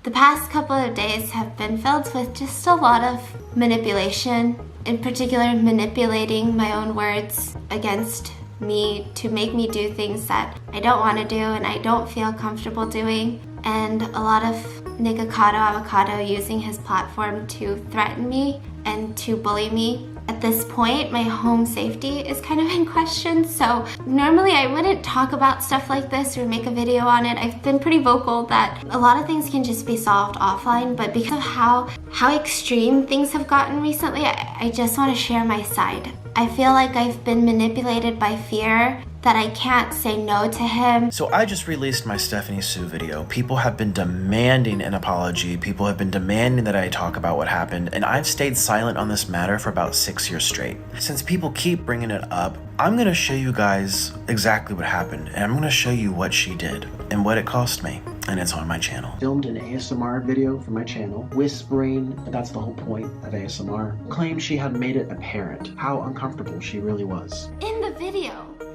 The past couple of days have been filled with just a lot of manipulation, in particular manipulating my own words against me to make me do things that I don't want to do and I don't feel comfortable doing, and a lot of Nikocado Avocado using his platform to threaten me and to bully me. At this point, my home safety is kind of in question, so normally I wouldn't talk about stuff like this or make a video on it. I've been pretty vocal that a lot of things can just be solved offline, but because of how extreme things have gotten recently, I just want to share my side. I feel like I've been manipulated by fear that I can't say no to him. So I just released my Stephanie Soo video. People have been demanding an apology. People have been demanding that I talk about what happened, and I've stayed silent on this matter for about 6 years straight. Since people keep bringing it up, I'm gonna show you guys exactly what happened, and I'm gonna show you what she did and what it cost me. And it's on my channel. Filmed an ASMR video for my channel, whispering, that's the whole point of ASMR. Claimed she had made it apparent how uncomfortable she really was. In the video,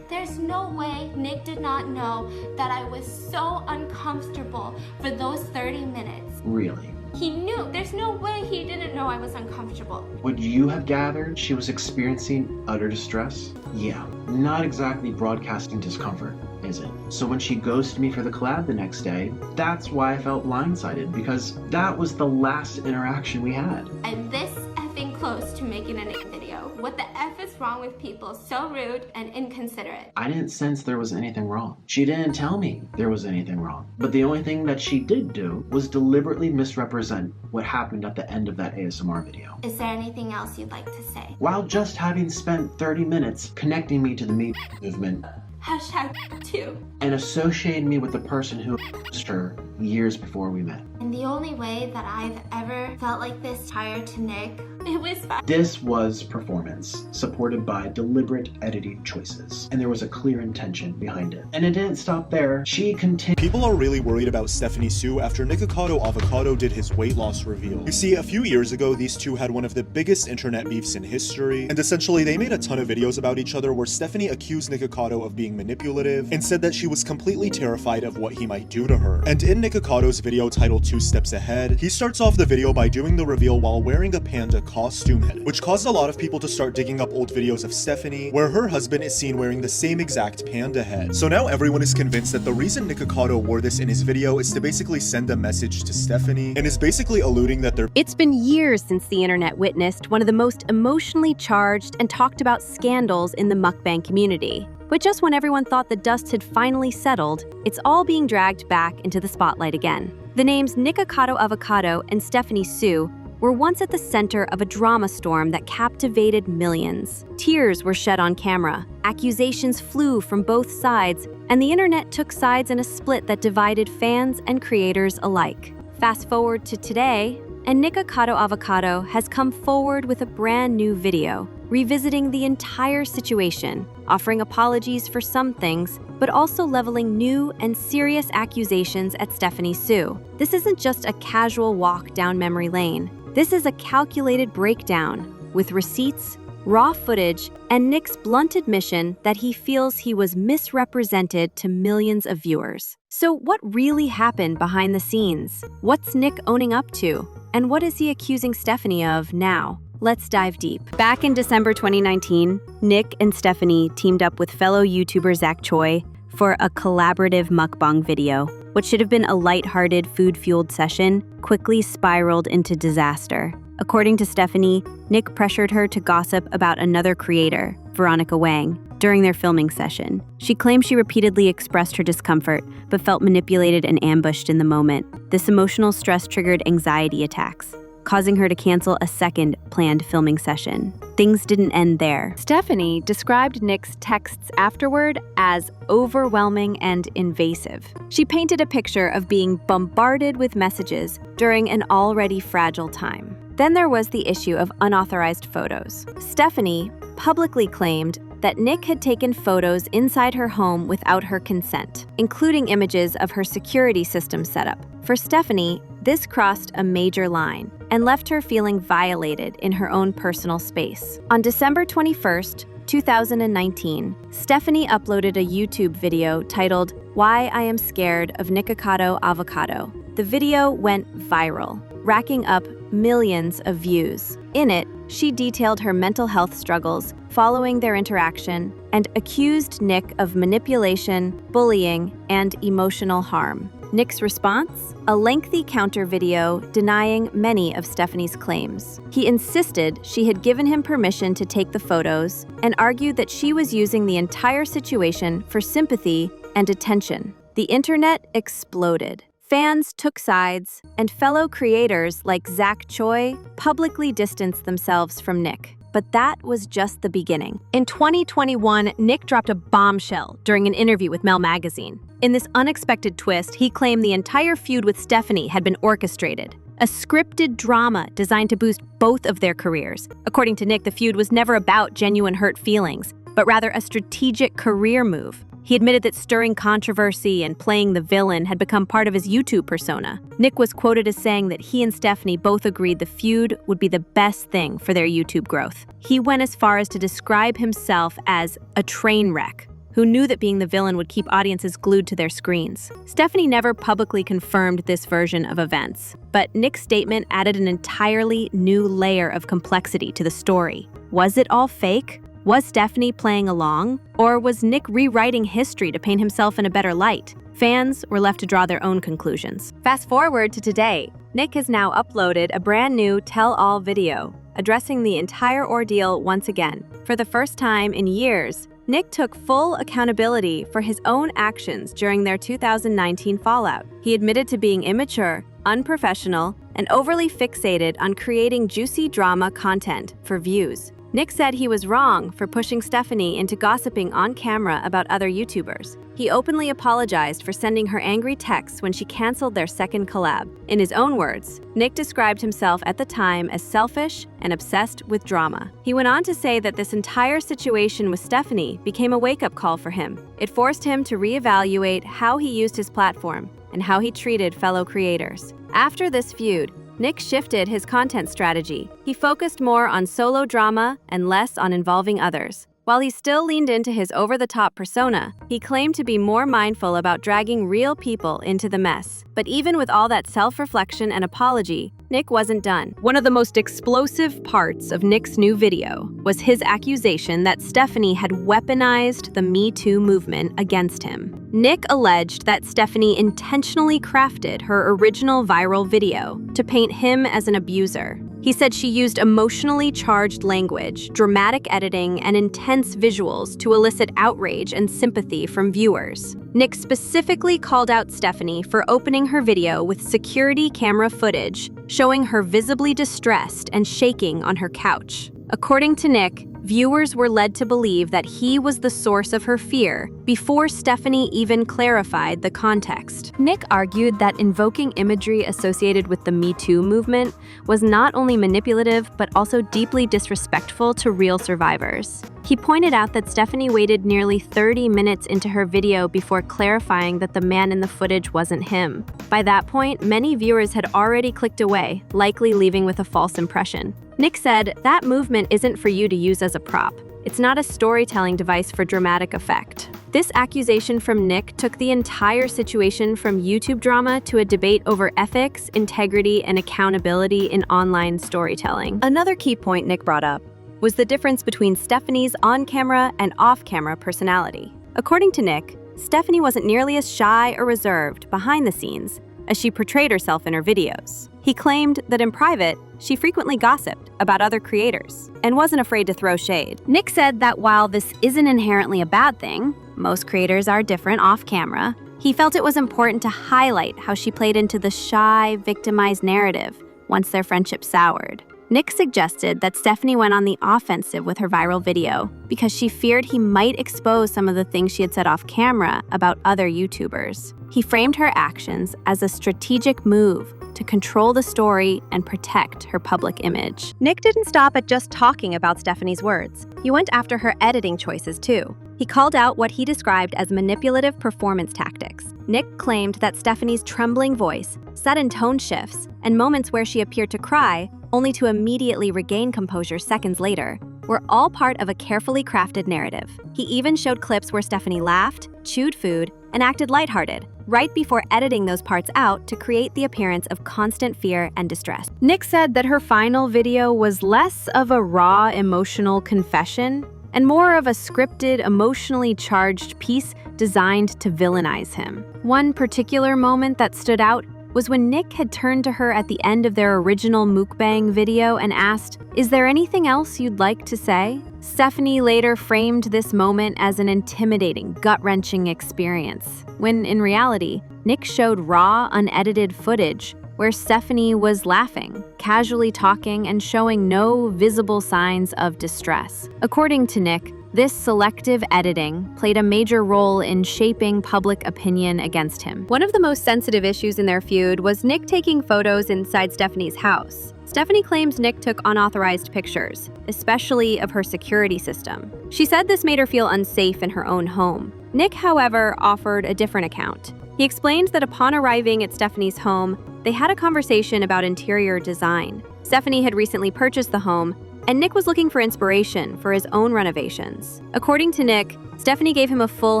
there's no way Nick did not know that I was so uncomfortable for those 30 minutes. Really? He knew. There's no way he didn't know I was uncomfortable. Would you have gathered she was experiencing utter distress? Yeah, not exactly broadcasting discomfort, is it? So when she ghosted me for the collab the next day, that's why I felt blindsided, because that was the last interaction we had. I'm this effing close to making a Nick video. What the F is wrong with people so rude and inconsiderate? I didn't sense there was anything wrong. She didn't tell me there was anything wrong. But the only thing that she did do was deliberately misrepresent what happened at the end of that ASMR video. Is there anything else you'd like to say? While just having spent 30 minutes connecting me to the Me movement, #2. and associating me with the person who abused her years before we met. And the only way that I've ever felt like this prior to Nick, it was This was performance, supported by deliberate editing choices, and there was a clear intention behind it. And it didn't stop there. She continued. People are really worried about Stephanie Soo after Nikocado Avocado did his weight loss reveal. You see, a few years ago, these two had one of the biggest internet beefs in history, and essentially they made a ton of videos about each other where Stephanie accused Nikocado of being manipulative and said that she was completely terrified of what he might do to her. And in Nikocado's video titled 2 Steps Ahead, he starts off the video by doing the reveal while wearing a panda costume head, which caused a lot of people to start digging up old videos of Stephanie where her husband is seen wearing the same exact panda head. So now everyone is convinced that the reason Nikocado wore this in his video is to basically send a message to Stephanie, and is basically alluding that they're— It's been years since the internet witnessed one of the most emotionally charged and talked about scandals in the mukbang community. But just when everyone thought the dust had finally settled, it's all being dragged back into the spotlight again. The names Nikocado Avocado and Stephanie Soo were once at the center of a drama storm that captivated millions. Tears were shed on camera, accusations flew from both sides, and the internet took sides in a split that divided fans and creators alike. Fast forward to today, and Nikocado Avocado has come forward with a brand new video, revisiting the entire situation, offering apologies for some things, but also leveling new and serious accusations at Stephanie Soo. This isn't just a casual walk down memory lane. This is a calculated breakdown, with receipts, raw footage, and Nick's blunt admission that he feels he was misrepresented to millions of viewers. So what really happened behind the scenes? What's Nick owning up to? And what is he accusing Stephanie of now? Let's dive deep. Back in December 2019, Nick and Stephanie teamed up with fellow YouTuber Zach Choi for a collaborative mukbang video. What should have been a lighthearted, food-fueled session quickly spiraled into disaster. According to Stephanie, Nick pressured her to gossip about another creator, Veronica Wang, during their filming session. She claimed she repeatedly expressed her discomfort, but felt manipulated and ambushed in the moment. This emotional stress triggered anxiety attacks, causing her to cancel a second planned filming session. Things didn't end there. Stephanie described Nick's texts afterward as overwhelming and invasive. She painted a picture of being bombarded with messages during an already fragile time. Then there was the issue of unauthorized photos. Stephanie publicly claimed that Nick had taken photos inside her home without her consent, including images of her security system setup. For Stephanie, this crossed a major line and left her feeling violated in her own personal space. On December 21st, 2019, Stephanie uploaded a YouTube video titled "Why I Am Scared of Nikocado Avocado," the video went viral, racking up millions of views. In it, she detailed her mental health struggles following their interaction and accused Nick of manipulation, bullying, and emotional harm. Nick's response? A lengthy counter video denying many of Stephanie's claims. He insisted she had given him permission to take the photos and argued that she was using the entire situation for sympathy and attention. The internet exploded. Fans took sides, and fellow creators like Zach Choi publicly distanced themselves from Nick. But that was just the beginning. In 2021, Nick dropped a bombshell during an interview with Mel magazine. In this unexpected twist, he claimed the entire feud with Stephanie had been orchestrated, a scripted drama designed to boost both of their careers. According to Nick, the feud was never about genuine hurt feelings, but rather a strategic career move. He admitted that stirring controversy and playing the villain had become part of his YouTube persona. Nick was quoted as saying that he and Stephanie both agreed the feud would be the best thing for their YouTube growth. He went as far as to describe himself as a train wreck, who knew that being the villain would keep audiences glued to their screens. Stephanie never publicly confirmed this version of events, but Nick's statement added an entirely new layer of complexity to the story. Was it all fake? Was Stephanie playing along? Or was Nick rewriting history to paint himself in a better light? Fans were left to draw their own conclusions. Fast forward to today. Nick has now uploaded a brand new tell-all video, addressing the entire ordeal once again. For the first time in years, Nick took full accountability for his own actions during their 2019 fallout. He admitted to being immature, unprofessional, and overly fixated on creating juicy drama content for views. Nick said he was wrong for pushing Stephanie into gossiping on camera about other YouTubers. He openly apologized for sending her angry texts when she canceled their second collab. In his own words, Nick described himself at the time as selfish and obsessed with drama. He went on to say that this entire situation with Stephanie became a wake-up call for him. It forced him to reevaluate how he used his platform and how he treated fellow creators. After this feud, Nick shifted his content strategy. He focused more on solo drama and less on involving others. While he still leaned into his over-the-top persona, he claimed to be more mindful about dragging real people into the mess. But even with all that self-reflection and apology, Nick wasn't done. One of the most explosive parts of Nick's new video was his accusation that Stephanie had weaponized the Me Too movement against him. Nick alleged that Stephanie intentionally crafted her original viral video to paint him as an abuser. He said she used emotionally charged language, dramatic editing, and intense visuals to elicit outrage and sympathy from viewers. Nick specifically called out Stephanie for opening her video with security camera footage showing her visibly distressed and shaking on her couch. According to Nick, viewers were led to believe that he was the source of her fear before Stephanie even clarified the context. Nick argued that invoking imagery associated with the Me Too movement was not only manipulative but also deeply disrespectful to real survivors. He pointed out that Stephanie waited nearly 30 minutes into her video before clarifying that the man in the footage wasn't him. By that point, many viewers had already clicked away, likely leaving with a false impression. Nick said, "That movement isn't for you to use as a prop. It's not a storytelling device for dramatic effect." This accusation from Nick took the entire situation from YouTube drama to a debate over ethics, integrity, and accountability in online storytelling. Another key point Nick brought up was the difference between Stephanie's on-camera and off-camera personality. According to Nick, Stephanie wasn't nearly as shy or reserved behind the scenes as she portrayed herself in her videos. He claimed that in private, she frequently gossiped about other creators and wasn't afraid to throw shade. Nick said that while this isn't inherently a bad thing, most creators are different off-camera, he felt it was important to highlight how she played into the shy, victimized narrative once their friendship soured. Nick suggested that Stephanie went on the offensive with her viral video because she feared he might expose some of the things she had said off camera about other YouTubers. He framed her actions as a strategic move to control the story and protect her public image. Nick didn't stop at just talking about Stephanie's words. He went after her editing choices too. He called out what he described as manipulative performance tactics. Nick claimed that Stephanie's trembling voice, sudden tone shifts, and moments where she appeared to cry, only to immediately regain composure seconds later, were all part of a carefully crafted narrative. He even showed clips where Stephanie laughed, chewed food, and acted lighthearted, right before editing those parts out to create the appearance of constant fear and distress. Nick said that her final video was less of a raw emotional confession and more of a scripted, emotionally charged piece designed to villainize him. One particular moment that stood out was when Nick had turned to her at the end of their original mukbang video and asked, "Is there anything else you'd like to say?" Stephanie later framed this moment as an intimidating, gut-wrenching experience, when in reality, Nick showed raw, unedited footage where Stephanie was laughing, casually talking, and showing no visible signs of distress. According to Nick, this selective editing played a major role in shaping public opinion against him. One of the most sensitive issues in their feud was Nick taking photos inside Stephanie's house. Stephanie claims Nick took unauthorized pictures, especially of her security system. She said this made her feel unsafe in her own home. Nick, however, offered a different account. He explained that upon arriving at Stephanie's home, they had a conversation about interior design. Stephanie had recently purchased the home, and Nick was looking for inspiration for his own renovations. According to Nick, Stephanie gave him a full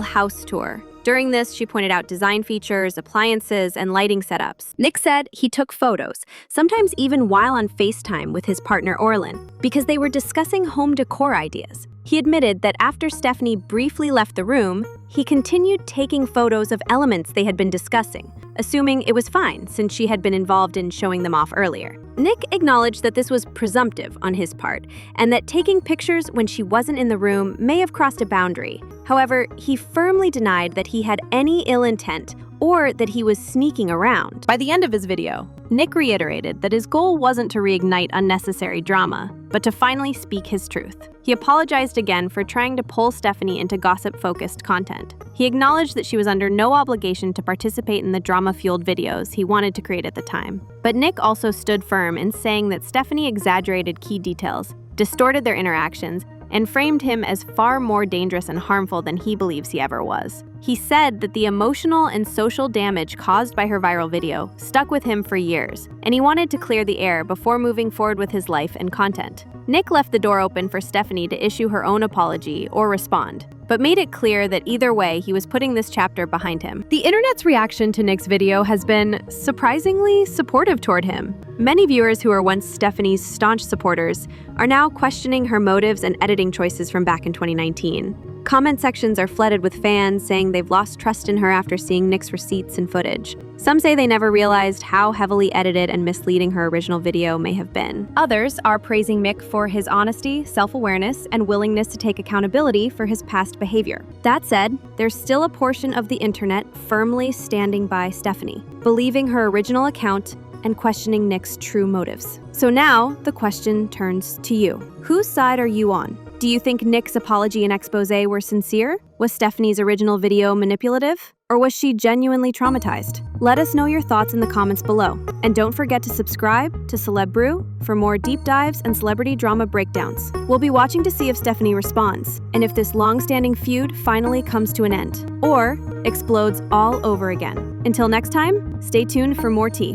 house tour. During this, she pointed out design features, appliances, and lighting setups. Nick said he took photos, sometimes even while on FaceTime with his partner Orlin, because they were discussing home decor ideas. He admitted that after Stephanie briefly left the room, he continued taking photos of elements they had been discussing, assuming it was fine since she had been involved in showing them off earlier. Nick acknowledged that this was presumptive on his part, and that taking pictures when she wasn't in the room may have crossed a boundary. However, he firmly denied that he had any ill intent or that he was sneaking around. By the end of his video, Nick reiterated that his goal wasn't to reignite unnecessary drama, but to finally speak his truth. He apologized again for trying to pull Stephanie into gossip-focused content. He acknowledged that she was under no obligation to participate in the drama-fueled videos he wanted to create at the time. But Nick also stood firm in saying that Stephanie exaggerated key details, distorted their interactions, and framed him as far more dangerous and harmful than he believes he ever was. He said that the emotional and social damage caused by her viral video stuck with him for years, and he wanted to clear the air before moving forward with his life and content. Nick left the door open for Stephanie to issue her own apology or respond, but made it clear that either way, he was putting this chapter behind him. The internet's reaction to Nick's video has been surprisingly supportive toward him. Many viewers who were once Stephanie's staunch supporters are now questioning her motives and editing choices from back in 2019. Comment sections are flooded with fans saying they've lost trust in her after seeing Nick's receipts and footage. Some say they never realized how heavily edited and misleading her original video may have been. Others are praising Nick for his honesty, self-awareness, and willingness to take accountability for his past behavior. That said, there's still a portion of the internet firmly standing by Stephanie, believing her original account and questioning Nick's true motives. So now, the question turns to you. Whose side are you on? Do you think Nick's apology and expose were sincere? Was Stephanie's original video manipulative? Or was she genuinely traumatized? Let us know your thoughts in the comments below. And don't forget to subscribe to Celeb Brew for more deep dives and celebrity drama breakdowns. We'll be watching to see if Stephanie responds, and if this long-standing feud finally comes to an end, or explodes all over again. Until next time, stay tuned for more tea.